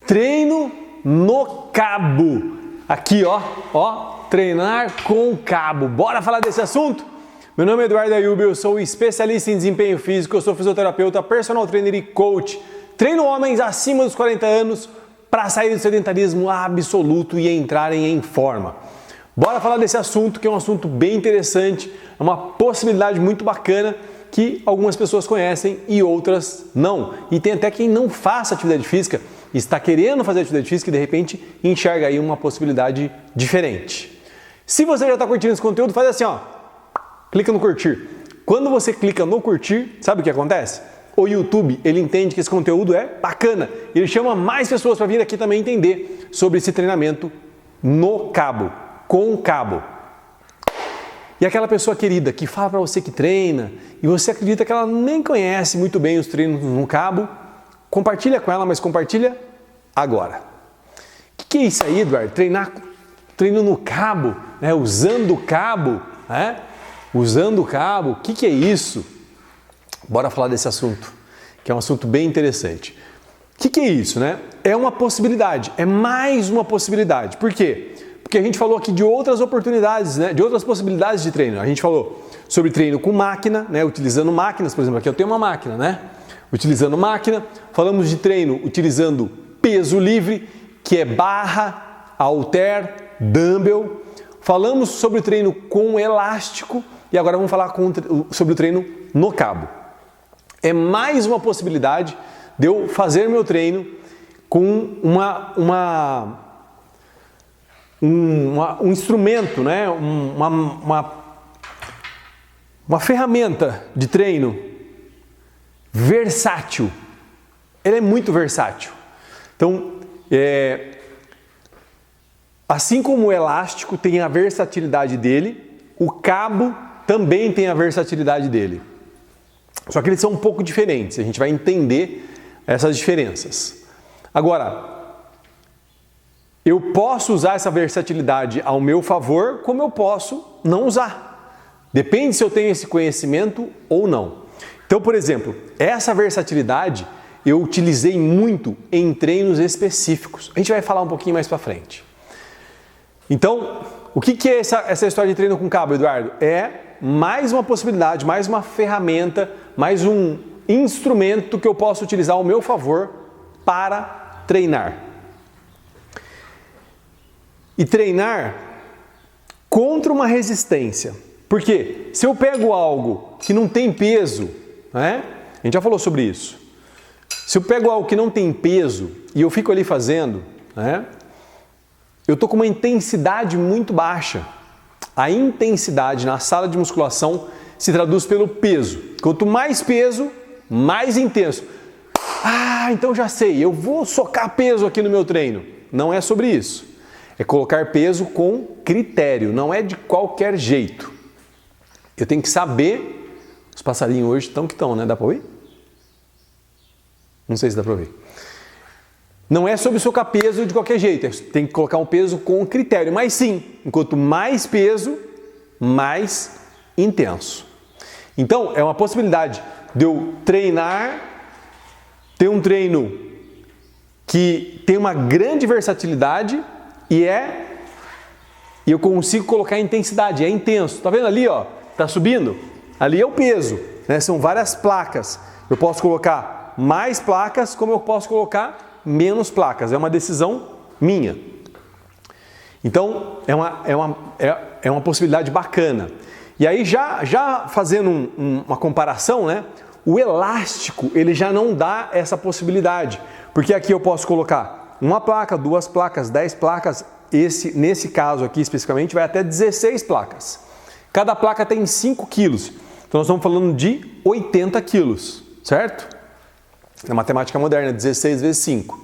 treino no cabo. Aqui, ó, treinar com cabo. Bora falar desse assunto? Meu nome é Eduardo Ayub, eu sou especialista em desempenho físico, eu sou fisioterapeuta, personal trainer e coach. Treino homens acima dos 40 anos para sair do sedentarismo absoluto e entrarem em forma. Bora falar desse assunto, que é um assunto bem interessante, é uma possibilidade muito bacana que algumas pessoas conhecem e outras não. E tem até quem não faça atividade física, está querendo fazer atividade física e de repente enxerga aí uma possibilidade diferente. Se você já está curtindo esse conteúdo, faz assim, ó, clica no curtir. Quando você clica no curtir, sabe o que acontece? O YouTube, ele entende que esse conteúdo é bacana, ele chama mais pessoas para vir aqui também entender sobre esse treinamento no cabo, com cabo. E aquela pessoa querida que fala para você que treina e você acredita que ela nem conhece muito bem os treinos no cabo, compartilha com ela, mas compartilha agora. O que é isso aí, Eduardo? Treino no cabo, né? Usando o cabo, né? Usando o cabo, o que é isso? Bora falar desse assunto, que é um assunto bem interessante. O que é isso, né? É uma possibilidade, é mais uma possibilidade. Por quê? Porque a gente falou aqui de outras oportunidades, né? De outras possibilidades de treino. A gente falou sobre treino com máquina, né? Utilizando máquinas, por exemplo, aqui eu tenho uma máquina, né? Utilizando máquina. Falamos de treino utilizando peso livre, que é barra, halter, dumbbell. Falamos sobre o treino com elástico e agora vamos falar sobre o treino no cabo. É mais uma possibilidade de eu fazer meu treino com um instrumento, né? Uma ferramenta de treino versátil. Ele é muito versátil. Então, assim como o elástico tem a versatilidade dele, o cabo também tem a versatilidade dele. Só que eles são um pouco diferentes, a gente vai entender essas diferenças. Agora, eu posso usar essa versatilidade ao meu favor, como eu posso não usar. Depende se eu tenho esse conhecimento ou não. Então, por exemplo, essa versatilidade eu utilizei muito em treinos específicos. A gente vai falar um pouquinho mais para frente. Então, o que é essa história de treino com cabo, Eduardo? É mais uma possibilidade, mais uma ferramenta, mais um instrumento que eu posso utilizar ao meu favor para treinar. E treinar contra uma resistência. Porque se eu pego algo que não tem peso, né? A gente já falou sobre isso. Se eu pego algo que não tem peso e eu fico ali fazendo, né? Eu estou com uma intensidade muito baixa. A intensidade na sala de musculação se traduz pelo peso. Quanto mais peso, mais intenso. Ah, então já sei, eu vou socar peso aqui no meu treino. Não é sobre isso. É colocar peso com critério, não é de qualquer jeito. Eu tenho que saber, os passarinhos hoje estão que estão, né? Dá para ouvir? Não sei se dá para ouvir. Não é sobre socar peso de qualquer jeito, tem que colocar um peso com critério, mas sim, quanto mais peso, mais intenso. Então, é uma possibilidade de eu treinar, ter um treino que tem uma grande versatilidade e eu consigo colocar intensidade, é intenso. Tá vendo ali, ó? Tá subindo? Ali é o peso, né? São várias placas. Eu posso colocar mais placas, como eu posso colocar menos placas. É uma decisão minha. Então, é uma possibilidade bacana. E aí, já fazendo uma comparação, né? O elástico, ele já não dá essa possibilidade. Porque aqui eu posso colocar uma placa, 2 placas, 10 placas. Nesse caso aqui especificamente vai até 16 placas. Cada placa tem 5 quilos. Então nós estamos falando de 80 quilos, certo? É matemática moderna, 16 vezes 5.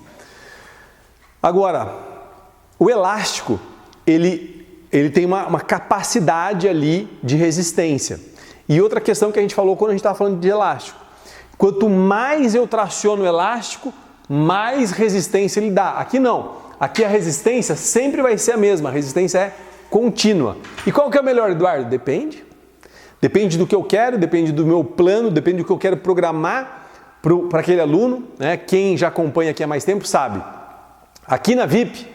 Agora, o elástico, ele tem uma capacidade ali de resistência. E outra questão que a gente falou quando a gente estava falando de elástico. Quanto mais eu traciono o elástico, mais resistência ele dá. Aqui não. Aqui a resistência sempre vai ser a mesma. A resistência é contínua. E qual que é o melhor, Eduardo? Depende. Depende do que eu quero, depende do meu plano, depende do que eu quero programar para aquele aluno, né? Quem já acompanha aqui há mais tempo sabe. Aqui na VIP,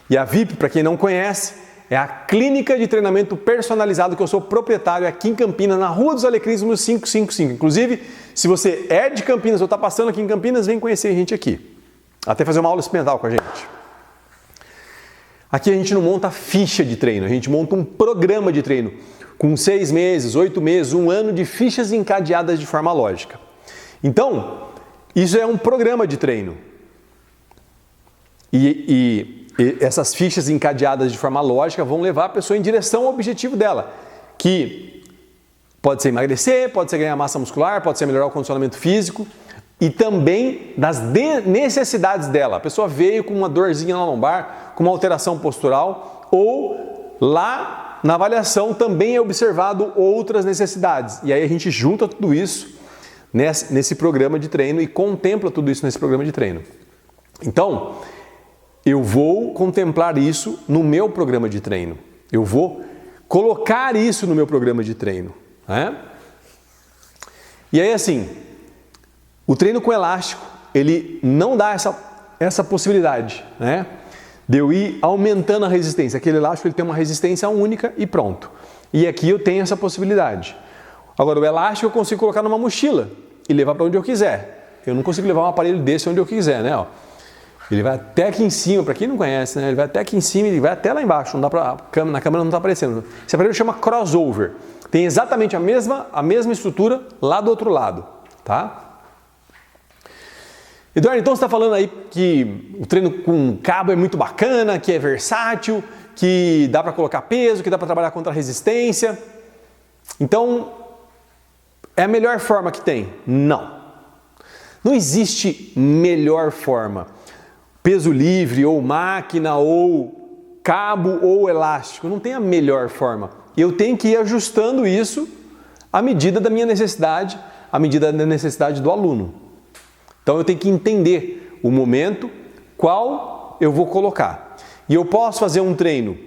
e a VIP, para quem não conhece, é a clínica de treinamento personalizado que eu sou proprietário aqui em Campinas, na Rua dos Alecrins, número 555. Inclusive, se você é de Campinas ou está passando aqui em Campinas, vem conhecer a gente aqui. Até fazer uma aula experimental com a gente. Aqui a gente não monta ficha de treino, a gente monta um programa de treino com 6 meses, 8 meses, 1 ano de fichas encadeadas de forma lógica. Então, isso é um programa de treino. E essas fichas encadeadas de forma lógica vão levar a pessoa em direção ao objetivo dela, que pode ser emagrecer, pode ser ganhar massa muscular, pode ser melhorar o condicionamento físico e também das necessidades dela. A pessoa veio com uma dorzinha na lombar, com uma alteração postural, ou lá na avaliação também é observado outras necessidades. E aí a gente junta tudo isso nesse programa de treino e contempla tudo isso nesse programa de treino. Então, eu vou contemplar isso no meu programa de treino. Eu vou colocar isso no meu programa de treino. Né? E aí assim, o treino com elástico, ele não dá essa possibilidade, né? De eu ir aumentando a resistência. Aquele elástico ele tem uma resistência única e pronto. E aqui eu tenho essa possibilidade. Agora, o elástico eu consigo colocar numa mochila e levar para onde eu quiser. Eu não consigo levar um aparelho desse onde eu quiser, né? Ó. Ele vai até aqui em cima, para quem não conhece, né? Ele vai até aqui em cima e vai até lá embaixo. Não dá pra, na câmera não está aparecendo. Esse aparelho chama crossover. Tem exatamente a mesma estrutura lá do outro lado, tá? Eduardo, então você está falando aí que o treino com cabo é muito bacana, que é versátil, que dá para colocar peso, que dá para trabalhar contra a resistência. Então, é a melhor forma que tem? Não. Não existe melhor forma. Peso livre, ou máquina, ou cabo, ou elástico. Não tem a melhor forma. Eu tenho que ir ajustando isso à medida da minha necessidade, à medida da necessidade do aluno. Então eu tenho que entender o momento, qual eu vou colocar. E eu posso fazer um treino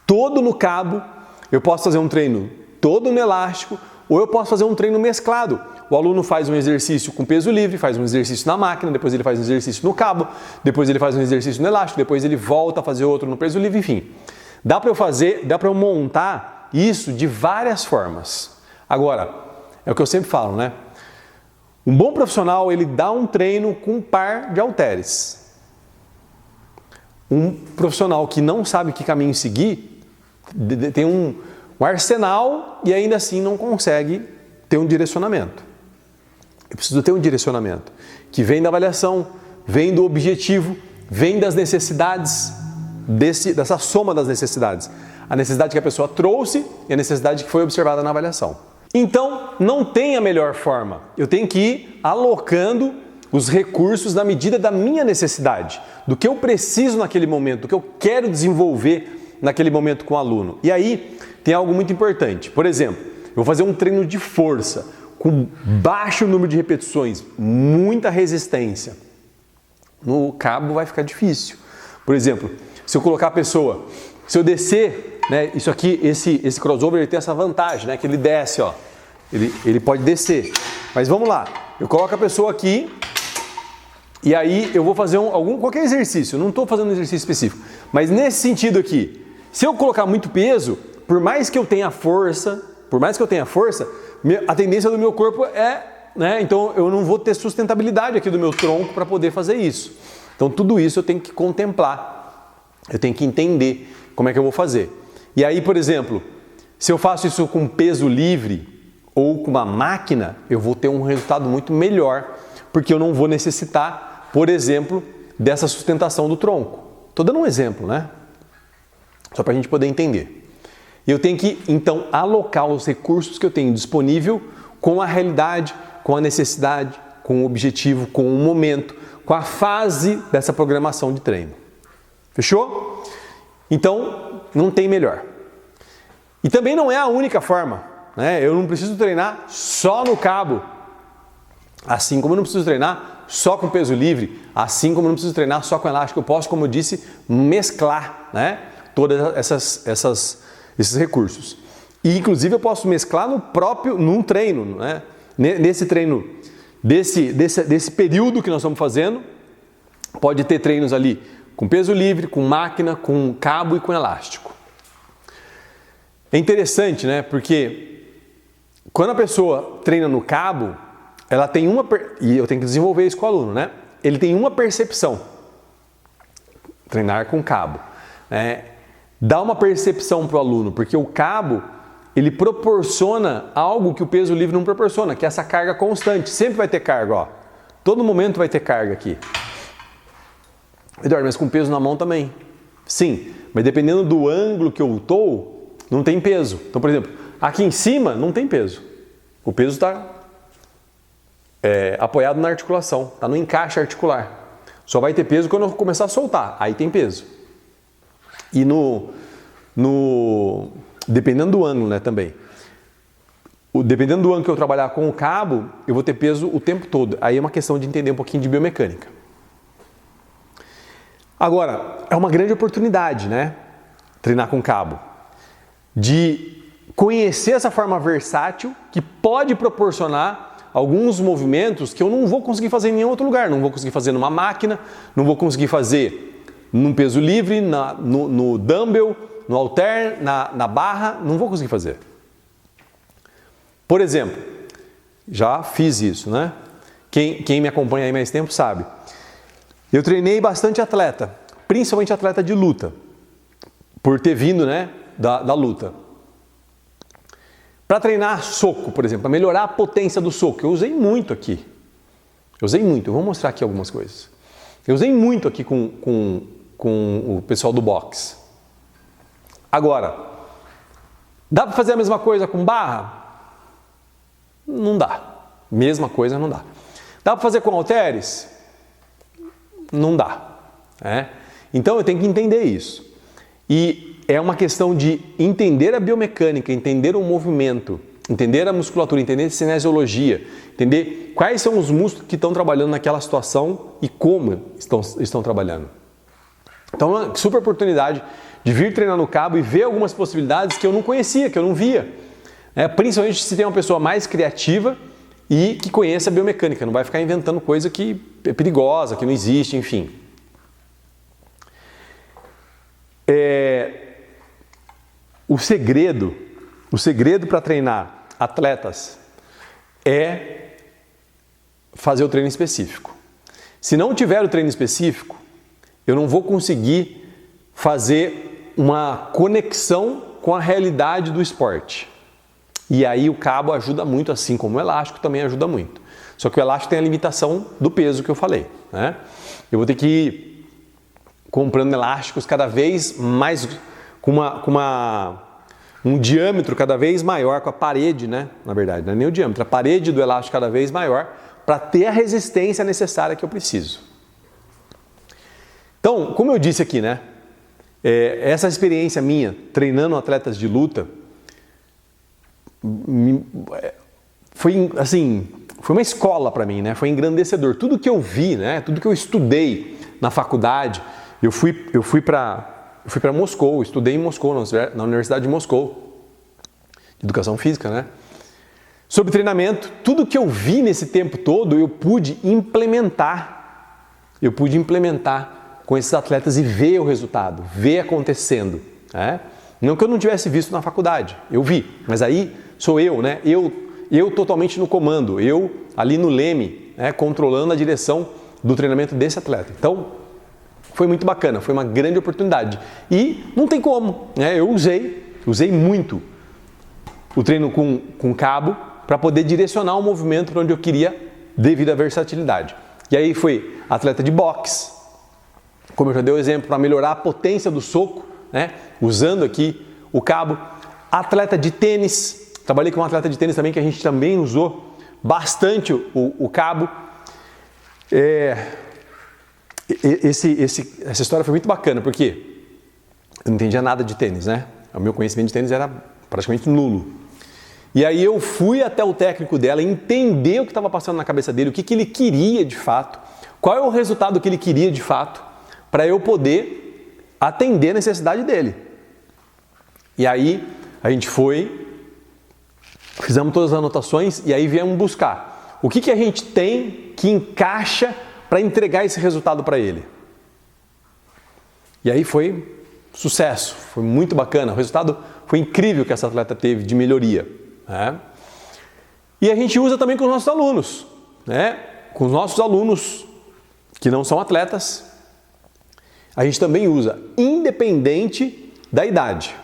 todo no cabo, eu posso fazer um treino todo no elástico, ou eu posso fazer um treino mesclado. O aluno faz um exercício com peso livre, faz um exercício na máquina, depois ele faz um exercício no cabo, depois ele faz um exercício no elástico, depois ele volta a fazer outro no peso livre, enfim. Dá para eu montar isso de várias formas. Agora, é o que eu sempre falo, né? Um bom profissional, ele dá um treino com um par de halteres. Um profissional que não sabe que caminho seguir, tem um arsenal e ainda assim não consegue ter um direcionamento. Eu preciso ter um direcionamento que vem da avaliação, vem do objetivo, vem das necessidades, dessa soma das necessidades. A necessidade que a pessoa trouxe e a necessidade que foi observada na avaliação. Então, não tem a melhor forma. Eu tenho que ir alocando os recursos na medida da minha necessidade, do que eu preciso naquele momento, do que eu quero desenvolver naquele momento com o aluno. E aí, tem algo muito importante. Por exemplo, eu vou fazer um treino de força, com baixo número de repetições, muita resistência. No cabo vai ficar difícil. Por exemplo, se eu colocar a pessoa, se eu descer, né, isso aqui, esse crossover ele tem essa vantagem, né, que ele desce, ó, ele pode descer. Mas vamos lá, eu coloco a pessoa aqui e aí eu vou fazer qualquer exercício, eu não estou fazendo um exercício específico, mas nesse sentido aqui, se eu colocar muito peso, por mais que eu tenha força, a tendência do meu corpo né, então eu não vou ter sustentabilidade aqui do meu tronco para poder fazer isso. Então tudo isso eu tenho que contemplar, eu tenho que entender como é que eu vou fazer. E aí, por exemplo, se eu faço isso com peso livre ou com uma máquina, eu vou ter um resultado muito melhor, porque eu não vou necessitar, por exemplo, dessa sustentação do tronco. Estou dando um exemplo, né? Só para a gente poder entender. Eu tenho que, então, alocar os recursos que eu tenho disponível com a realidade, com a necessidade, com o objetivo, com o momento, com a fase dessa programação de treino. Fechou? Então, não tem melhor. E também não é a única forma, né? Eu não preciso treinar só no cabo, assim como eu não preciso treinar só com peso livre, assim como eu não preciso treinar só com elástico. Eu posso, como eu disse, mesclar, né, todas esses recursos. E, inclusive, eu posso mesclar num treino, né? Nesse treino, desse período que nós estamos fazendo, pode ter treinos ali com peso livre, com máquina, com cabo e com elástico. É interessante, né? Porque quando a pessoa treina no cabo, ela tem e eu tenho que desenvolver isso com o aluno, né? Ele tem uma percepção. Treinar com cabo. Dá uma percepção para o aluno, porque o cabo, ele proporciona algo que o peso livre não proporciona, que é essa carga constante. Sempre vai ter carga, ó. Todo momento vai ter carga aqui. Eduardo, mas com peso na mão também. Sim, mas dependendo do ângulo que eu estou, não tem peso. Então, por exemplo, aqui em cima não tem peso. O peso está apoiado na articulação, está no encaixe articular. Só vai ter peso quando eu começar a soltar, aí tem peso. E dependendo do ângulo, né, também. Dependendo do ângulo que eu trabalhar com o cabo, eu vou ter peso o tempo todo. Aí é uma questão de entender um pouquinho de biomecânica. Agora, é uma grande oportunidade, né? Treinar com cabo. De conhecer essa forma versátil que pode proporcionar alguns movimentos que eu não vou conseguir fazer em nenhum outro lugar. Não vou conseguir fazer numa máquina, não vou conseguir fazer num peso livre, no dumbbell, no halter, na barra, não vou conseguir fazer. Por exemplo, já fiz isso, né? Quem me acompanha aí mais tempo sabe. Eu treinei bastante atleta, principalmente atleta de luta, por ter vindo, né, da luta. Para treinar soco, por exemplo, para melhorar a potência do soco, eu usei muito aqui. Eu vou mostrar aqui algumas coisas. Eu usei muito aqui com o pessoal do boxe. Agora, dá para fazer a mesma coisa com barra? Não dá. Mesma coisa não dá. Dá para fazer com halteres? Não dá. Então eu tenho que entender isso. E é uma questão de entender a biomecânica, entender o movimento, entender a musculatura, entender a cinesiologia, entender quais são os músculos que estão trabalhando naquela situação e como estão trabalhando. Então é uma super oportunidade de vir treinar no cabo e ver algumas possibilidades que eu não conhecia, que eu não via. Principalmente se tem uma pessoa mais criativa e que conhece a biomecânica, não vai ficar inventando coisa que é perigosa, que não existe, enfim. O segredo para treinar atletas é fazer o treino específico. Se não tiver o treino específico, eu não vou conseguir fazer uma conexão com a realidade do esporte. E aí o cabo ajuda muito, assim como o elástico também ajuda muito. Só que o elástico tem a limitação do peso que eu falei, né? Eu vou ter que ir comprando elásticos cada vez mais, com um diâmetro cada vez maior, com a parede, né? Na verdade, não é nem o diâmetro, a parede do elástico cada vez maior, para ter a resistência necessária que eu preciso. Então, como eu disse aqui, né? Essa experiência minha, treinando atletas de luta, foi uma escola para mim, né? Foi engrandecedor. Tudo que eu vi, né? Tudo que eu estudei na faculdade, eu fui para Moscou, estudei em Moscou, na Universidade de Moscou, de Educação Física, né? Sobre treinamento, tudo que eu vi nesse tempo todo, eu pude implementar com esses atletas e ver o resultado, ver acontecendo, né? Não que eu não tivesse visto na faculdade, eu vi, mas aí sou eu, né? Eu totalmente no comando, eu ali no leme, né? Controlando a direção do treinamento desse atleta. Então, foi muito bacana, foi uma grande oportunidade. E não tem como, né? Eu usei muito o treino com cabo para poder direcionar o movimento para onde eu queria devido à versatilidade. E aí foi atleta de boxe, como eu já dei o exemplo, para melhorar a potência do soco, né? Usando aqui o cabo. Atleta de tênis, trabalhei com um atleta de tênis também que a gente também usou bastante o cabo. Essa história foi muito bacana, porque eu não entendia nada de tênis, né? O meu conhecimento de tênis era praticamente nulo. E aí eu fui até o técnico dela entender o que estava passando na cabeça dele, o que ele queria de fato, qual é o resultado que ele queria de fato, para eu poder atender a necessidade dele. E aí a gente fizemos todas as anotações e aí viemos buscar o que a gente tem que encaixa para entregar esse resultado para ele. E aí foi sucesso, foi muito bacana. O resultado foi incrível que essa atleta teve de melhoria, né? E a gente usa também com os nossos alunos, né? Com os nossos alunos que não são atletas, a gente também usa independente da idade,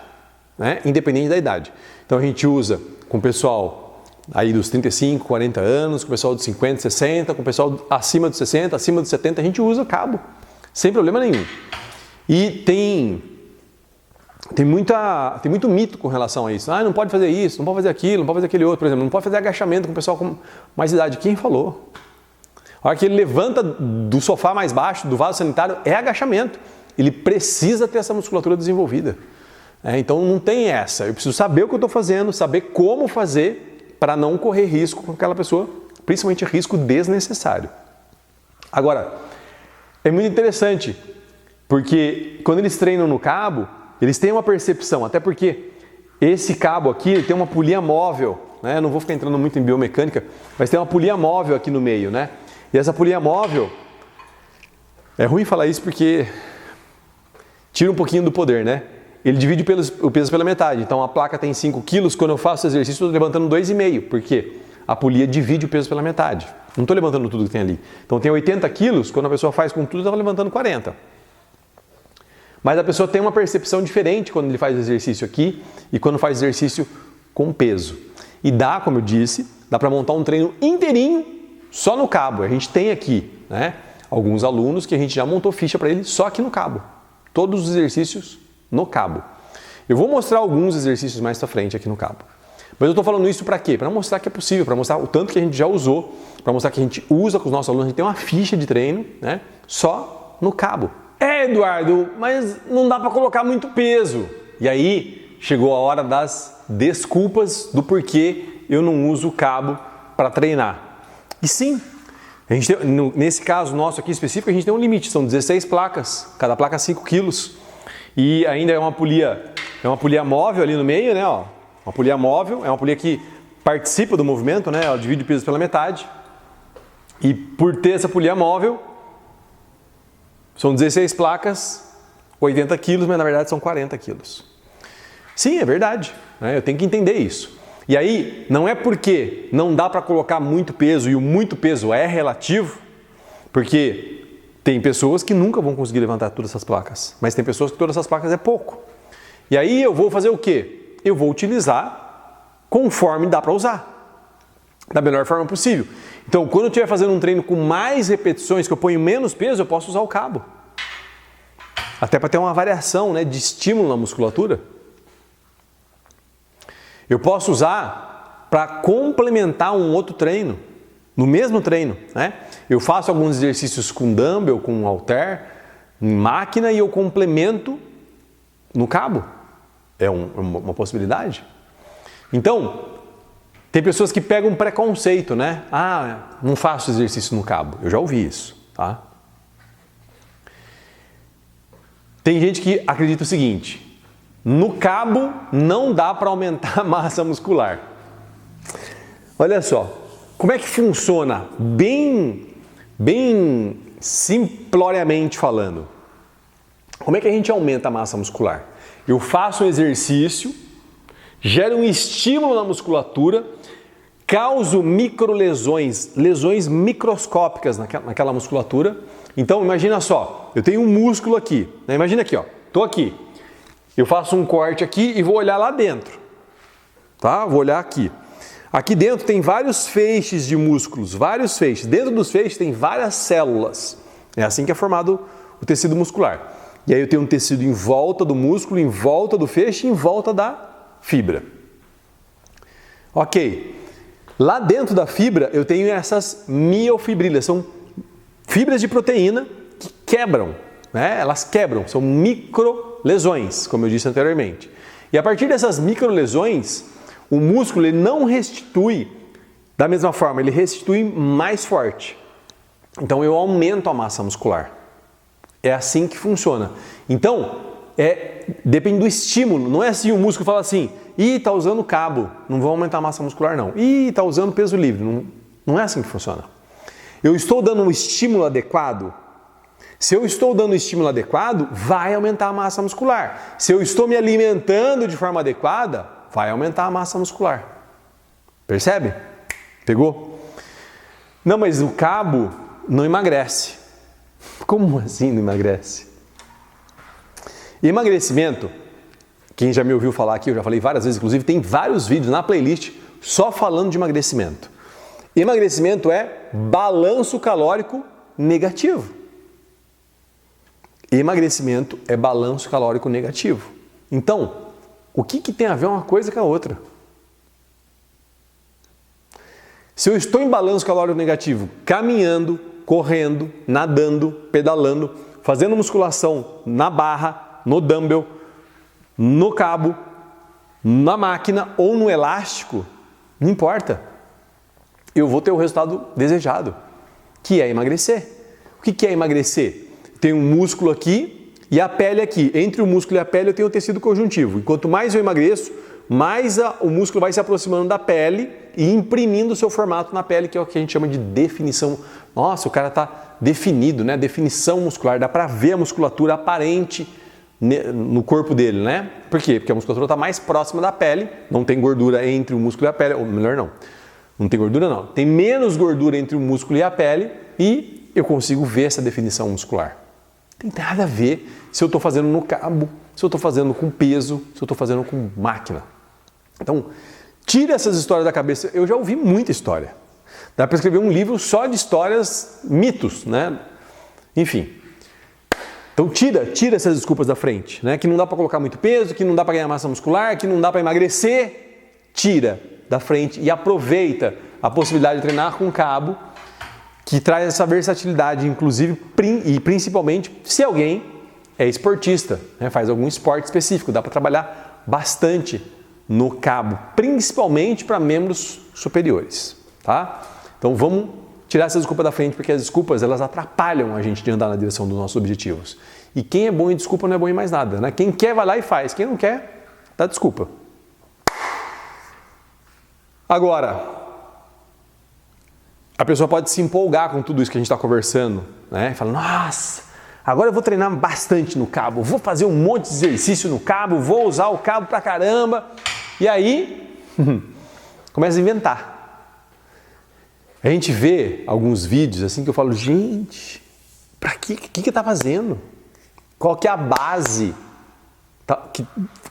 né? Independente da idade. Então a gente usa com o pessoal aí dos 35, 40 anos, com o pessoal dos 50, 60, com o pessoal acima dos 60, acima dos 70, a gente usa cabo, sem problema nenhum. E tem muito mito com relação a isso. Ah, não pode fazer isso, não pode fazer aquilo, não pode fazer aquele outro. Por exemplo, não pode fazer agachamento com o pessoal com mais idade. Quem falou? A hora que ele levanta do sofá mais baixo, do vaso sanitário, é agachamento. Ele precisa ter essa musculatura desenvolvida. Então não tem essa. Eu preciso saber o que eu estou fazendo, saber como fazer para não correr risco com aquela pessoa, principalmente risco desnecessário. Agora, é muito interessante, porque quando eles treinam no cabo, eles têm uma percepção, até porque esse cabo aqui ele tem uma polia móvel, né? Eu não vou ficar entrando muito em biomecânica, mas tem uma polia móvel aqui no meio, né? E essa polia móvel, é ruim falar isso porque tira um pouquinho do poder, né? Ele divide o peso pela metade, então a placa tem 5 quilos, quando eu faço exercício eu estou levantando 2,5, porque a polia divide o peso pela metade. Não estou levantando tudo que tem ali. Então tem 80 quilos, quando a pessoa faz com tudo, ela está levantando 40. Mas a pessoa tem uma percepção diferente quando ele faz exercício aqui e quando faz exercício com peso. E dá, como eu disse, dá para montar um treino inteirinho só no cabo. A gente tem aqui, né, alguns alunos que a gente já montou ficha para eles só aqui no cabo. Todos os exercícios no cabo. Eu vou mostrar alguns exercícios mais para frente aqui no cabo. Mas eu estou falando isso para quê? Para mostrar que é possível, para mostrar o tanto que a gente já usou, para mostrar que a gente usa com os nossos alunos. A gente tem uma ficha de treino, né, só no cabo. Eduardo, mas não dá para colocar muito peso. E aí chegou a hora das desculpas do porquê eu não uso o cabo para treinar. E sim, a gente tem, nesse caso nosso aqui específico, a gente tem um limite, são 16 placas, cada placa 5 quilos. E ainda é uma polia móvel ali no meio, né? Ó, uma polia móvel, é uma polia que participa do movimento, né? Ela divide o peso pela metade. E por ter essa polia móvel, são 16 placas, 80 quilos, mas na verdade são 40 quilos. Sim, é verdade, né? Eu tenho que entender isso. E aí, não é porque não dá para colocar muito peso e o muito peso é relativo, porque tem pessoas que nunca vão conseguir levantar todas essas placas, mas tem pessoas que todas essas placas é pouco. E aí eu vou fazer o quê? Eu vou utilizar conforme dá para usar, da melhor forma possível. Então, quando eu estiver fazendo um treino com mais repetições, que eu ponho menos peso, eu posso usar o cabo. Até para ter uma variação, né, de estímulo na musculatura. Eu posso usar para complementar um outro treino, no mesmo treino, né? Eu faço alguns exercícios com dumbbell, com halter, em máquina e eu complemento no cabo. É uma possibilidade. Então, tem pessoas que pegam um preconceito, né? Ah, não faço exercício no cabo. Eu já ouvi isso, tá? Tem gente que acredita o seguinte: no cabo não dá para aumentar a massa muscular. Olha só, como é que funciona, bem simploriamente falando. Como é que a gente aumenta a massa muscular? Eu faço um exercício, gero um estímulo na musculatura, causo microlesões, lesões microscópicas naquela musculatura. Então imagina só, eu tenho um músculo aqui, né? Imagina aqui, ó, tô aqui. Eu faço um corte aqui e vou olhar lá dentro, tá? Vou olhar aqui. Aqui dentro tem vários feixes de músculos, vários feixes. Dentro dos feixes tem várias células. É assim que é formado o tecido muscular. E aí eu tenho um tecido em volta do músculo, em volta do feixe e em volta da fibra. Ok. Lá dentro da fibra eu tenho essas miofibrilas, são fibras de proteína que quebram, né? Elas quebram, são microlesões, como eu disse anteriormente. E a partir dessas microlesões, o músculo ele não restitui da mesma forma, ele restitui mais forte. Então eu aumento a massa muscular. É assim que funciona. Então, depende do estímulo. Não é assim o músculo fala assim, ih, tá usando cabo, não vou aumentar a massa muscular não. Ih, tá usando peso livre. Não é assim que funciona. Eu estou dando um estímulo adequado, Se eu estou dando o estímulo adequado, vai aumentar a massa muscular. Se eu estou me alimentando de forma adequada, vai aumentar a massa muscular. Percebe? Pegou? Não, mas o cabo não emagrece. Como assim não emagrece? Emagrecimento, quem já me ouviu falar aqui, eu já falei várias vezes, inclusive tem vários vídeos na playlist só falando de emagrecimento. Emagrecimento é balanço calórico negativo. Emagrecimento é balanço calórico negativo. Então, o que tem a ver uma coisa com a outra? Se eu estou em balanço calórico negativo, caminhando, correndo, nadando, pedalando, fazendo musculação na barra, no dumbbell, no cabo, na máquina ou no elástico, não importa. Eu vou ter o resultado desejado, que é emagrecer. O que é emagrecer? Tem um músculo aqui e a pele aqui. Entre o músculo e a pele eu tenho o tecido conjuntivo. E quanto mais eu emagreço, mais o músculo vai se aproximando da pele e imprimindo o seu formato na pele, que é o que a gente chama de definição. Nossa, o cara está definido, né? Definição muscular, dá para ver a musculatura aparente no corpo dele, né? Por quê? Porque a musculatura está mais próxima da pele, não tem gordura entre o músculo e a pele, ou melhor não tem gordura não, tem menos gordura entre o músculo e a pele e eu consigo ver essa definição muscular. Não tem nada a ver se eu estou fazendo no cabo, se eu estou fazendo com peso, se eu estou fazendo com máquina. Então, tira essas histórias da cabeça. Eu já ouvi muita história. Dá para escrever um livro só de histórias, mitos, né? Enfim. Então, tira essas desculpas da frente, né? Que não dá para colocar muito peso, que não dá para ganhar massa muscular, que não dá para emagrecer. Tira da frente e aproveita a possibilidade de treinar com cabo, que traz essa versatilidade, inclusive e principalmente se alguém é esportista, né? Faz algum esporte específico, dá para trabalhar bastante no cabo, principalmente para membros superiores, tá? Então vamos tirar essa desculpa da frente, porque as desculpas elas atrapalham a gente de andar na direção dos nossos objetivos. E quem é bom em desculpa não é bom em mais nada, né? Quem quer vai lá e faz, quem não quer, dá desculpa. Agora, a pessoa pode se empolgar com tudo isso que a gente está conversando, né? Fala, nossa, agora eu vou treinar bastante no cabo, vou fazer um monte de exercício no cabo, vou usar o cabo pra caramba. E aí, começa a inventar. A gente vê alguns vídeos assim que eu falo, gente, pra que tá fazendo? Qual que é a base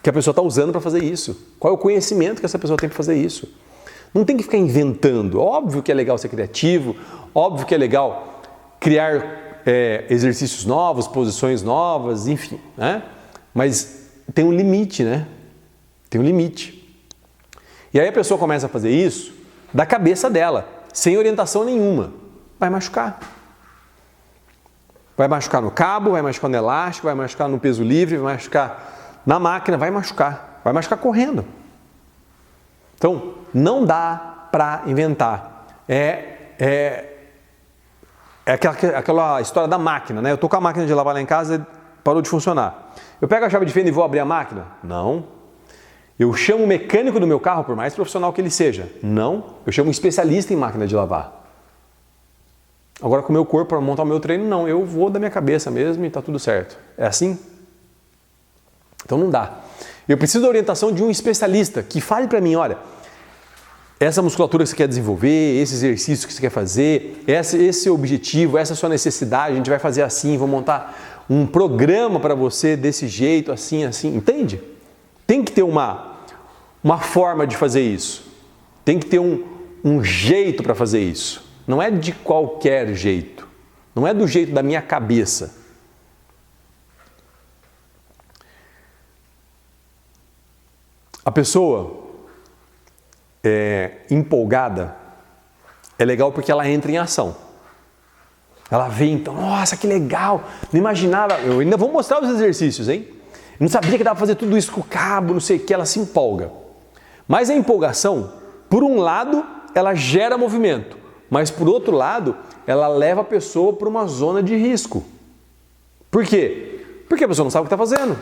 que a pessoa está usando para fazer isso? Qual é o conhecimento que essa pessoa tem para fazer isso? Não tem que ficar inventando. Óbvio que é legal ser criativo, óbvio que é legal criar exercícios novos, posições novas, enfim, né? Mas tem um limite, né? Tem um limite. E aí a pessoa começa a fazer isso da cabeça dela, sem orientação nenhuma. Vai machucar. Vai machucar no cabo, vai machucar no elástico, vai machucar no peso livre, vai machucar na máquina, vai machucar correndo. Então, não dá para inventar. É aquela história da máquina, né? Eu tô com a máquina de lavar lá em casa e parou de funcionar. Eu pego a chave de fenda e vou abrir a máquina? Não. Eu chamo o mecânico do meu carro, por mais profissional que ele seja? Não. Eu chamo um especialista em máquina de lavar. Agora com o meu corpo, para montar o meu treino, não. Eu vou da minha cabeça mesmo e tá tudo certo. É assim? Então não dá. Eu preciso da orientação de um especialista que fale para mim, olha, essa musculatura que você quer desenvolver, esse exercício que você quer fazer, esse objetivo, essa sua necessidade, a gente vai fazer assim, vou montar um programa para você desse jeito, assim, entende? Tem que ter uma forma de fazer isso. Tem que ter um jeito para fazer isso. Não é de qualquer jeito. Não é do jeito da minha cabeça. A pessoa empolgada é legal porque ela entra em ação. Ela vê então, nossa, que legal, não imaginava, eu ainda vou mostrar os exercícios, hein? Eu não sabia que dava para fazer tudo isso com o cabo, não sei o que, ela se empolga. Mas a empolgação, por um lado, ela gera movimento, mas por outro lado, ela leva a pessoa para uma zona de risco. Por quê? Porque a pessoa não sabe o que está fazendo.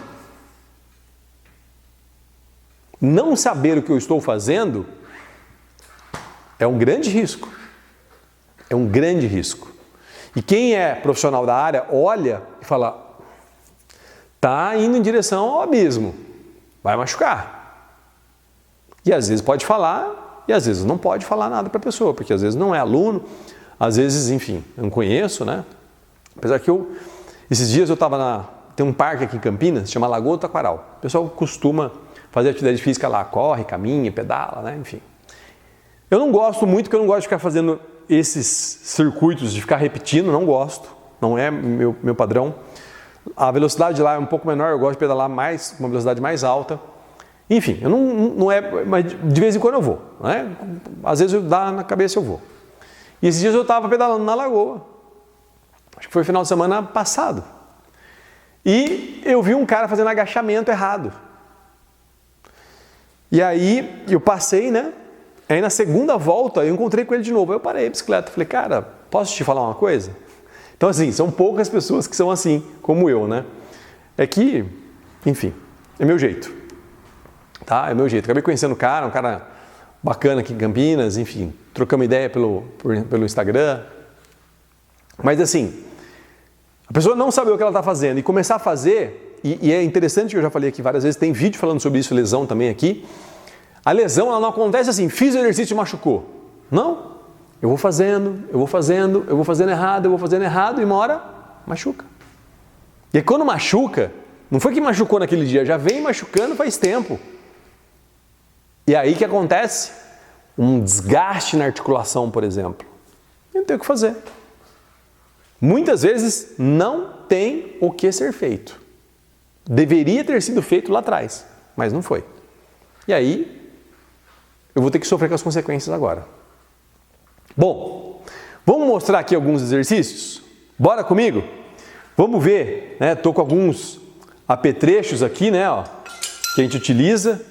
Não saber o que eu estou fazendo é um grande risco. É um grande risco. E quem é profissional da área olha e fala, tá indo em direção ao abismo, vai machucar. E às vezes pode falar e às vezes não pode falar nada para a pessoa, porque às vezes não é aluno, às vezes, enfim, eu não conheço, né? Apesar que esses dias eu estava tem um parque aqui em Campinas, chama Lagoa do Taquaral. O pessoal costuma fazer atividade física lá, corre, caminha, pedala, né? Enfim. Eu não gosto muito, porque eu não gosto de ficar fazendo esses circuitos, de ficar repetindo, não gosto, não é meu padrão. A velocidade lá é um pouco menor, eu gosto de pedalar mais, uma velocidade mais alta. Enfim, eu não é, mas de vez em quando eu vou, né? Às vezes dá na cabeça eu vou. E esses dias eu estava pedalando na lagoa, acho que foi final de semana passado, e eu vi um cara fazendo agachamento errado. E aí eu passei, né? Aí na segunda volta eu encontrei com ele de novo, aí eu parei a bicicleta, falei, cara, posso te falar uma coisa? Então assim, são poucas pessoas que são assim, como eu, né? É que, enfim, é meu jeito, tá? É meu jeito. Acabei conhecendo um cara bacana aqui em Campinas, enfim, trocamos ideia pelo Instagram. Mas assim, a pessoa não saber o que ela está fazendo e começar a fazer, e é interessante que eu já falei aqui várias vezes, tem vídeo falando sobre isso, lesão também aqui. A lesão ela não acontece assim, fiz o exercício e machucou. Não. Eu vou fazendo errado e uma hora machuca. E aí, quando machuca, não foi que machucou naquele dia, já vem machucando faz tempo. E aí que acontece? Um desgaste na articulação, por exemplo. E não tem o que fazer. Muitas vezes não tem o que ser feito. Deveria ter sido feito lá atrás, mas não foi. E aí, eu vou ter que sofrer com as consequências agora. Bom, vamos mostrar aqui alguns exercícios? Bora comigo? Vamos ver, né? Tô com alguns apetrechos aqui, né? Ó, que a gente utiliza,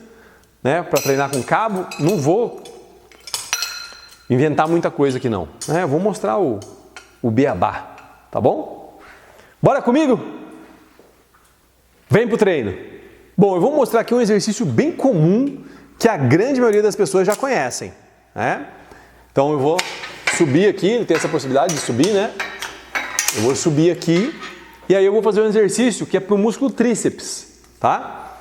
né? Para treinar com cabo. Não vou inventar muita coisa aqui não, né? Eu vou mostrar o beabá, tá bom? Bora comigo? Vem pro treino. Bom, eu vou mostrar aqui um exercício bem comum que a grande maioria das pessoas já conhecem, né? Então eu vou subir aqui, ele tem essa possibilidade de subir, né? Eu vou subir aqui e aí eu vou fazer um exercício que é para o músculo tríceps, tá?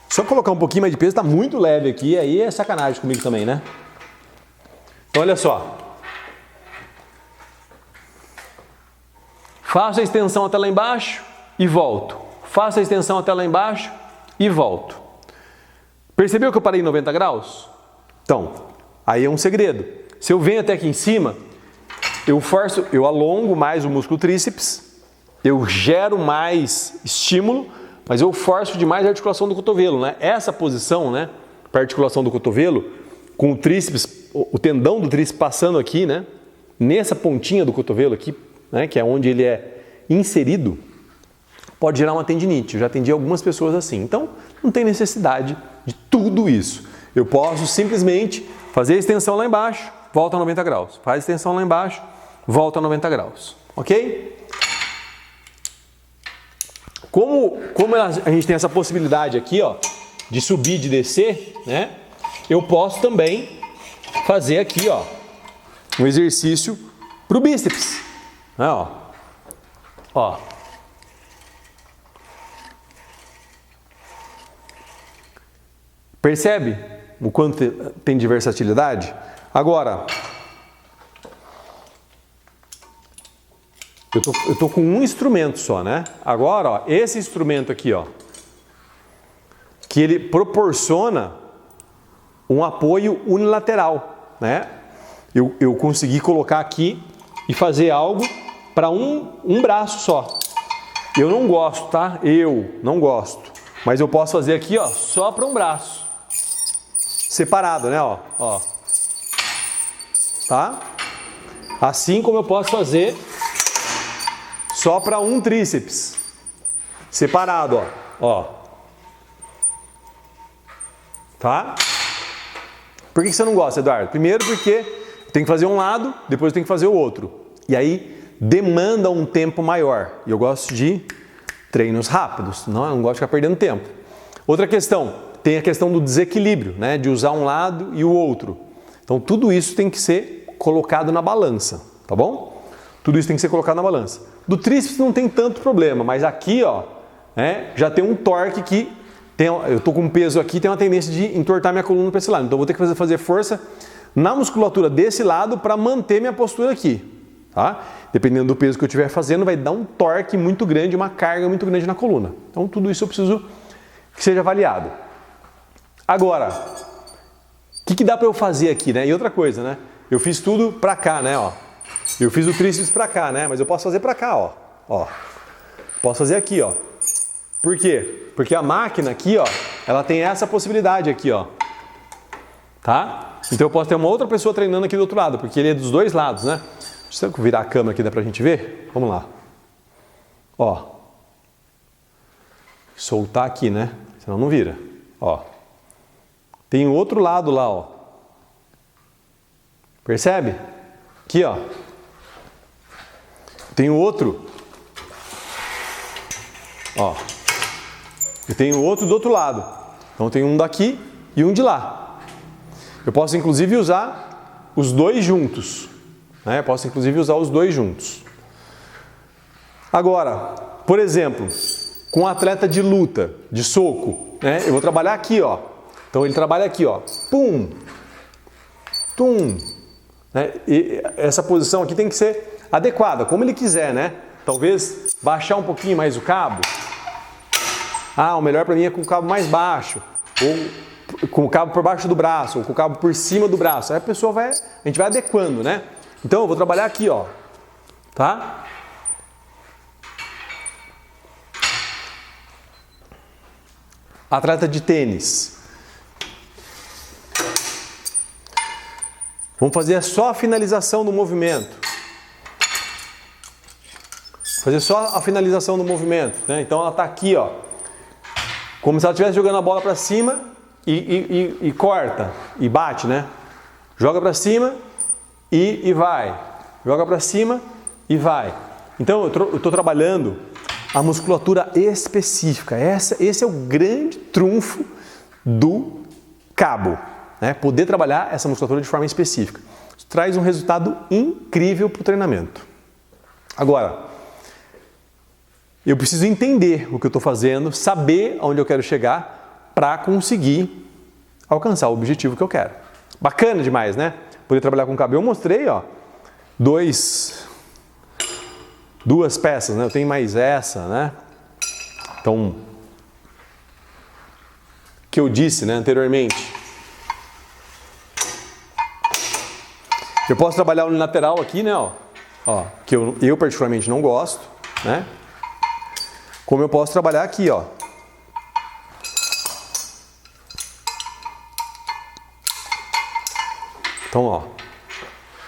Só colocar um pouquinho mais de peso, tá muito leve aqui, aí é sacanagem comigo também, né? Então olha só. Faço a extensão até lá embaixo e volto. Faço a extensão até lá embaixo e volto. Percebeu que eu parei em 90 graus? Então, aí é um segredo. Se eu venho até aqui em cima, eu alongo mais o músculo tríceps, eu gero mais estímulo, mas eu forço demais a articulação do cotovelo, né? Essa posição, né, para a articulação do cotovelo, com o tríceps, o tendão do tríceps passando aqui, né, nessa pontinha do cotovelo aqui, né, que é onde ele é inserido, pode gerar uma tendinite. Eu já atendi algumas pessoas assim. Então, não tem necessidade de tudo isso. Eu posso simplesmente fazer a extensão lá embaixo, volta a 90 graus. Faz a extensão lá embaixo, volta a 90 graus. Ok? Como a gente tem essa possibilidade aqui, ó, de subir, de descer, né? Eu posso também fazer aqui, ó, um exercício para o bíceps. Né, ó. Percebe o quanto tem de versatilidade? Agora, eu tô com um instrumento só, né? Agora, ó, esse instrumento aqui, ó, que ele proporciona um apoio unilateral, né? Eu consegui colocar aqui e fazer algo para um braço só. Eu não gosto, tá? Eu não gosto. Mas eu posso fazer aqui, ó, só para um braço. Separado, né? Ó. Tá? Assim como eu posso fazer só para um tríceps. Separado, ó. Tá? Por que você não gosta, Eduardo? Primeiro porque tem que fazer um lado, depois tem que fazer o outro. E aí demanda um tempo maior. E eu gosto de treinos rápidos, não, eu não gosto de ficar perdendo tempo. Outra questão, tem a questão do desequilíbrio, né? De usar um lado e o outro. Então tudo isso tem que ser colocado na balança, tá bom? Tudo isso tem que ser colocado na balança. Do tríceps não tem tanto problema, mas aqui, ó, já tem um torque que eu tô com um peso aqui, tem uma tendência de entortar minha coluna para esse lado. Então eu vou ter que fazer força na musculatura desse lado para manter minha postura aqui, tá? Dependendo do peso que eu estiver fazendo, vai dar um torque muito grande, uma carga muito grande na coluna. Então tudo isso eu preciso que seja avaliado. Agora, o que dá para eu fazer aqui, né? E outra coisa, né? Eu fiz tudo para cá, né? Ó. Eu fiz o tríceps para cá, né? Mas eu posso fazer para cá, ó. Ó. Posso fazer aqui, ó. Por quê? Porque a máquina aqui, ó, ela tem essa possibilidade aqui, ó. Tá? Então eu posso ter uma outra pessoa treinando aqui do outro lado, porque ele é dos dois lados, né? Deixa eu virar a câmera aqui, dá pra gente ver? Vamos lá. Ó. Soltar aqui, né? Senão não vira. Ó. Tem o outro lado lá, ó. Percebe? Aqui, ó. Tem o outro. Ó. E tem o outro do outro lado. Então tem um daqui e um de lá. Eu posso inclusive usar os dois juntos. Né? Eu posso inclusive usar os dois juntos. Agora, por exemplo, com um atleta de luta, de soco, né? Eu vou trabalhar aqui, ó. Então ele trabalha aqui, ó. Pum. Tum. Né? E essa posição aqui tem que ser adequada, como ele quiser, né? Talvez baixar um pouquinho mais o cabo. Ah, o melhor para mim é com o cabo mais baixo, ou com o cabo por baixo do braço, ou com o cabo por cima do braço. Aí a gente vai adequando, né? Então eu vou trabalhar aqui, ó. Tá? Atleta de tênis. Vamos fazer só a finalização do movimento. Fazer só a finalização do movimento, né? Então ela está aqui, ó. Como se ela estivesse jogando a bola para cima e corta, e bate, né? Joga para cima e vai. Joga para cima e vai. Então eu estou trabalhando a musculatura específica. Esse é o grande trunfo do cabo, né? Poder trabalhar essa musculatura de forma específica. Isso traz um resultado incrível para o treinamento. Agora, eu preciso entender o que eu estou fazendo, saber aonde eu quero chegar para conseguir alcançar o objetivo que eu quero. Bacana demais, né? Poder trabalhar com cabo. Eu mostrei, ó, duas peças, né? Eu tenho mais essa, né? Então, que eu disse, né, anteriormente. Eu posso trabalhar unilateral aqui, né? Ó, que eu particularmente não gosto, né? Como eu posso trabalhar aqui, ó. Então, ó,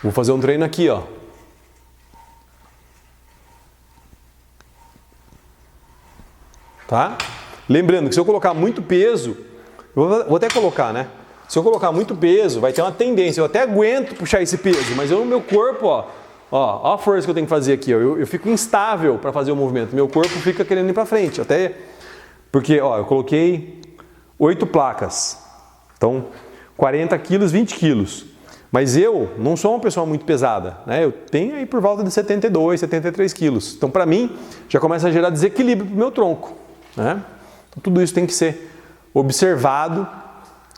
vou fazer um treino aqui, ó. Tá? Lembrando que se eu colocar muito peso, eu vou até colocar, né? Se eu colocar muito peso, vai ter uma tendência. Eu até aguento puxar esse peso, mas o meu corpo, ó a força que eu tenho que fazer aqui, ó. Eu fico instável para fazer o movimento. Meu corpo fica querendo ir para frente. Até porque, ó, eu coloquei 8 placas. Então, 40 quilos, 20 quilos. Mas eu não sou uma pessoa muito pesada, né? Eu tenho aí por volta de 72, 73 quilos. Então, para mim, já começa a gerar desequilíbrio para o meu tronco, né? Então, tudo isso tem que ser observado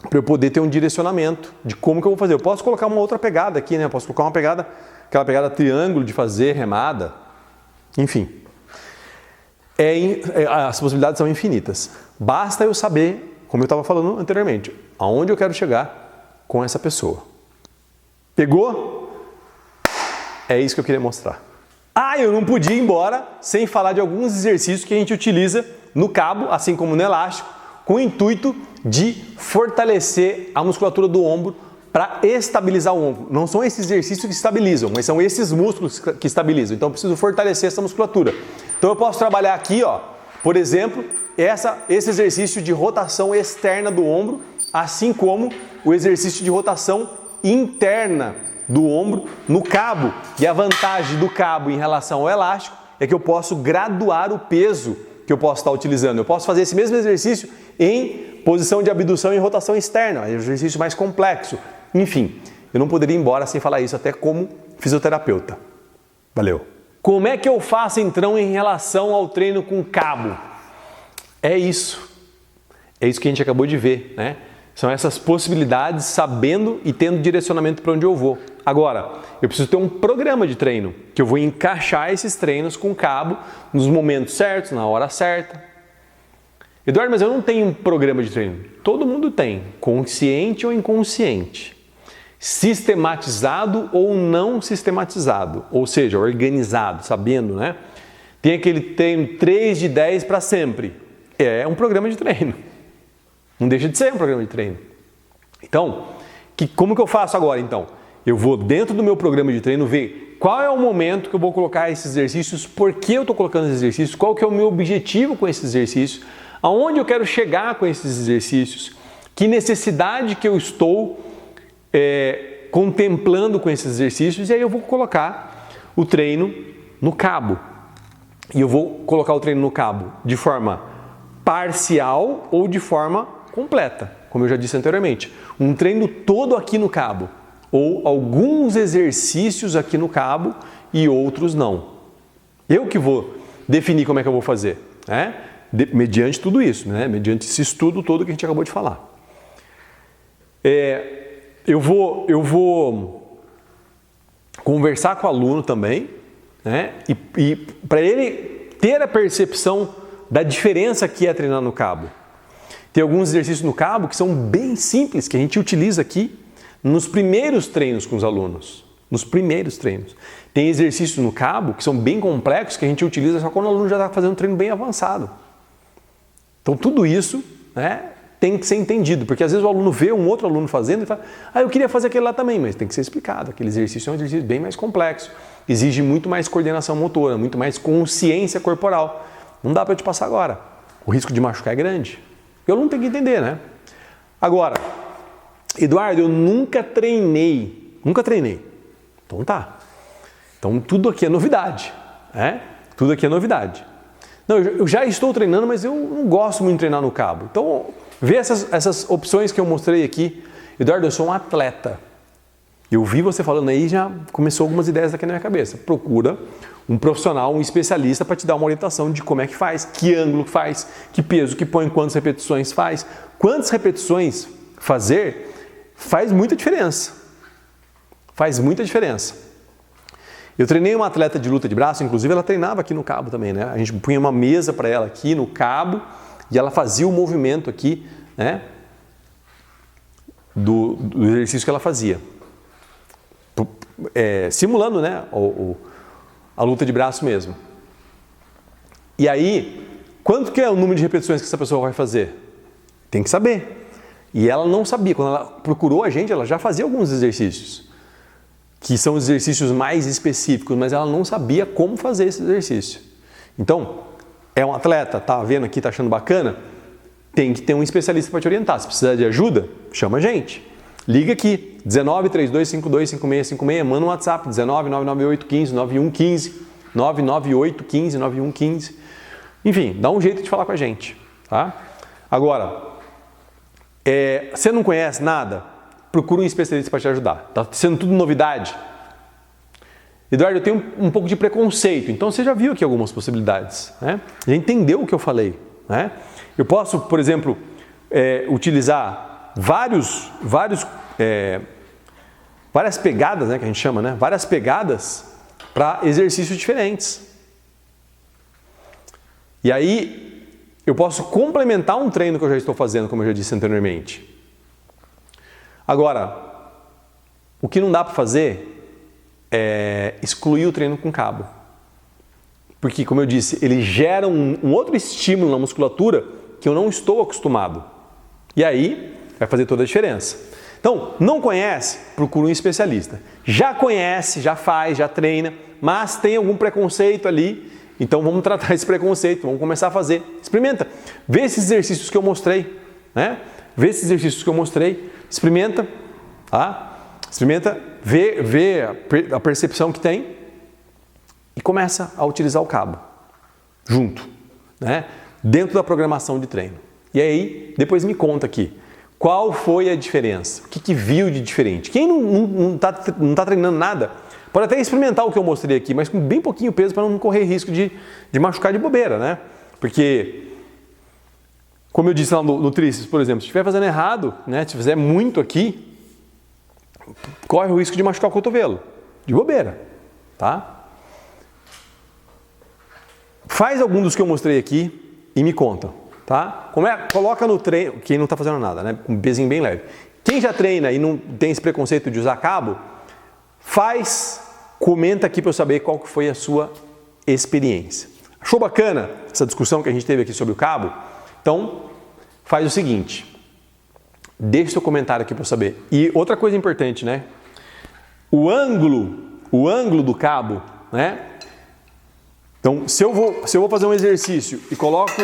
para eu poder ter um direcionamento de como que eu vou fazer. Eu posso colocar uma outra pegada aqui, né? Eu posso colocar uma pegada, aquela pegada triângulo de fazer remada. Enfim, as possibilidades são infinitas. Basta eu saber, como eu estava falando anteriormente, aonde eu quero chegar com essa pessoa. Pegou? É isso que eu queria mostrar. Ah, eu não podia ir embora sem falar de alguns exercícios que a gente utiliza no cabo, assim como no elástico, com o intuito de fortalecer a musculatura do ombro para estabilizar o ombro. Não são esses exercícios que estabilizam, mas são esses músculos que estabilizam. Então eu preciso fortalecer essa musculatura. Então eu posso trabalhar aqui, ó, por exemplo, esse exercício de rotação externa do ombro, assim como o exercício de rotação interna do ombro no cabo. E a vantagem do cabo em relação ao elástico é que eu posso graduar o peso que eu posso estar utilizando. Eu posso fazer esse mesmo exercício em posição de abdução e rotação externa, é um exercício mais complexo. Enfim, eu não poderia ir embora sem falar isso até como fisioterapeuta. Valeu! Como é que eu faço então em relação ao treino com cabo? É isso. É isso que a gente acabou de ver, né? São essas possibilidades, sabendo e tendo direcionamento para onde eu vou. Agora, eu preciso ter um programa de treino, que eu vou encaixar esses treinos com cabo nos momentos certos, na hora certa. Eduardo, mas eu não tenho um programa de treino. Todo mundo tem, consciente ou inconsciente. Sistematizado ou não sistematizado, ou seja, organizado, sabendo, né? Tem aquele treino 3 de 10 para sempre. É um programa de treino. Não deixa de ser um programa de treino. Então, como que eu faço agora então? Eu vou dentro do meu programa de treino ver qual é o momento que eu vou colocar esses exercícios, por que eu estou colocando esses exercícios, qual que é o meu objetivo com esses exercícios, aonde eu quero chegar com esses exercícios, que necessidade que eu estou contemplando com esses exercícios, e aí eu vou colocar o treino no cabo. E eu vou colocar o treino no cabo de forma parcial ou de forma completa, como eu já disse anteriormente. Um treino todo aqui no cabo, ou alguns exercícios aqui no cabo e outros não. Eu que vou definir como é que eu vou fazer, né? Mediante tudo isso, né? Mediante esse estudo todo que a gente acabou de falar. Eu vou conversar com o aluno também, né? E para ele ter a percepção da diferença que é treinar no cabo. Tem alguns exercícios no cabo que são bem simples, que a gente utiliza aqui nos primeiros treinos com os alunos. Nos primeiros treinos. Tem exercícios no cabo que são bem complexos, que a gente utiliza só quando o aluno já está fazendo um treino bem avançado. Então tudo isso, né, tem que ser entendido, porque às vezes o aluno vê um outro aluno fazendo e fala, eu queria fazer aquele lá também, mas tem que ser explicado. Aquele exercício é um exercício bem mais complexo, exige muito mais coordenação motora, muito mais consciência corporal. Não dá para eu te passar agora. O risco de machucar é grande. O aluno tem que entender, né? Agora, Eduardo, eu nunca treinei. Então tá. Então tudo aqui é novidade, né? Tudo aqui é novidade. Não, eu já estou treinando, mas eu não gosto muito de treinar no cabo. Então, vê essas opções que eu mostrei aqui. Eduardo, eu sou um atleta. Eu vi você falando aí, já começou algumas ideias aqui na minha cabeça. Procura um profissional, um especialista para te dar uma orientação de como é que faz, que ângulo faz, que peso que põe, quantas repetições faz. Quantas repetições fazer faz muita diferença. Faz muita diferença. Eu treinei uma atleta de luta de braço, inclusive ela treinava aqui no cabo também, né? A gente punha uma mesa para ela aqui no cabo e ela fazia o movimento aqui, né? Do exercício que ela fazia. Simulando, né? A luta de braço mesmo. E aí, quanto que é o número de repetições que essa pessoa vai fazer? Tem que saber. E ela não sabia. Quando ela procurou a gente, ela já fazia alguns exercícios, que são os exercícios mais específicos, mas ela não sabia como fazer esse exercício. Então, é um atleta, tá vendo aqui, tá achando bacana? Tem que ter um especialista para te orientar. Se precisar de ajuda, chama a gente. Liga aqui, 19 32 52 56 56, manda um WhatsApp, 19 998 15 9115, 998 15 9115. Enfim, dá um jeito de falar com a gente, tá? Agora, você não conhece nada? Procura um especialista para te ajudar. Tá sendo tudo novidade? Eduardo, eu tenho um pouco de preconceito, então você já viu aqui algumas possibilidades, né? Já entendeu o que eu falei, né? Eu posso, por exemplo, utilizar várias pegadas, né, que a gente chama, né? Várias pegadas para exercícios diferentes. E aí, eu posso complementar um treino que eu já estou fazendo, como eu já disse anteriormente. Agora, o que não dá para fazer é excluir o treino com cabo. Porque, como eu disse, ele gera um outro estímulo na musculatura que eu não estou acostumado. E aí, vai fazer toda a diferença. Então, não conhece? Procura um especialista. Já conhece, já faz, já treina, mas tem algum preconceito ali, então vamos tratar esse preconceito, vamos começar a fazer. Experimenta. Vê esses exercícios que eu mostrei, né? Vê esses exercícios que eu mostrei, experimenta, tá? Experimenta, vê a percepção que tem e começa a utilizar o cabo junto, né? Dentro da programação de treino. E aí, depois me conta aqui, qual foi a diferença? O que viu de diferente? Quem não tá treinando nada, Pode até experimentar o que eu mostrei aqui, mas com bem pouquinho peso para não correr risco de machucar de bobeira, né? Porque, como eu disse lá no tríceps, por exemplo, se estiver fazendo errado, né, se fizer muito aqui, corre o risco de machucar o cotovelo, de bobeira, tá? Faz algum dos que eu mostrei aqui e me conta, tá? Coloca no treino, quem não está fazendo nada, né? Com um pezinho bem leve. Quem já treina e não tem esse preconceito de usar cabo, comenta aqui para eu saber qual que foi a sua experiência. Achou bacana essa discussão que a gente teve aqui sobre o cabo? Então, faz o seguinte, deixa seu comentário aqui para eu saber. E outra coisa importante, né? O ângulo do cabo, né? Então, se eu vou fazer um exercício e coloco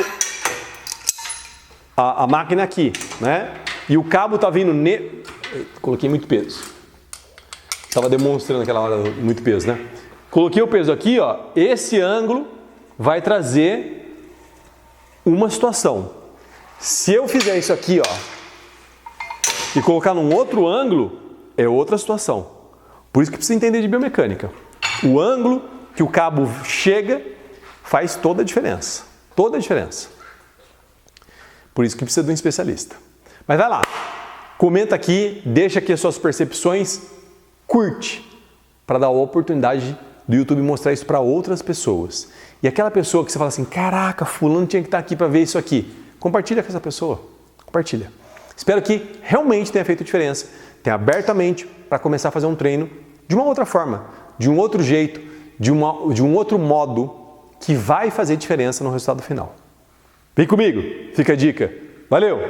a máquina aqui, né? E o cabo tá vindo coloquei muito peso. Estava demonstrando naquela hora muito peso, né? Coloquei o peso aqui, ó. Esse ângulo vai trazer uma situação. Se eu fizer isso aqui, ó, e colocar num outro ângulo, é outra situação. Por isso que precisa entender de biomecânica. O ângulo que o cabo chega faz toda a diferença. Toda a diferença. Por isso que precisa de um especialista. Mas vai lá, comenta aqui, deixa aqui as suas percepções, curte, para dar a oportunidade do YouTube mostrar isso para outras pessoas. E aquela pessoa que você fala assim, caraca, fulano tinha que estar aqui para ver isso aqui. Compartilha com essa pessoa, compartilha. Espero que realmente tenha feito diferença, tenha aberto a mente para começar a fazer um treino de uma outra forma, de um outro jeito, de um outro modo que vai fazer diferença no resultado final. Vem comigo, fica a dica. Valeu!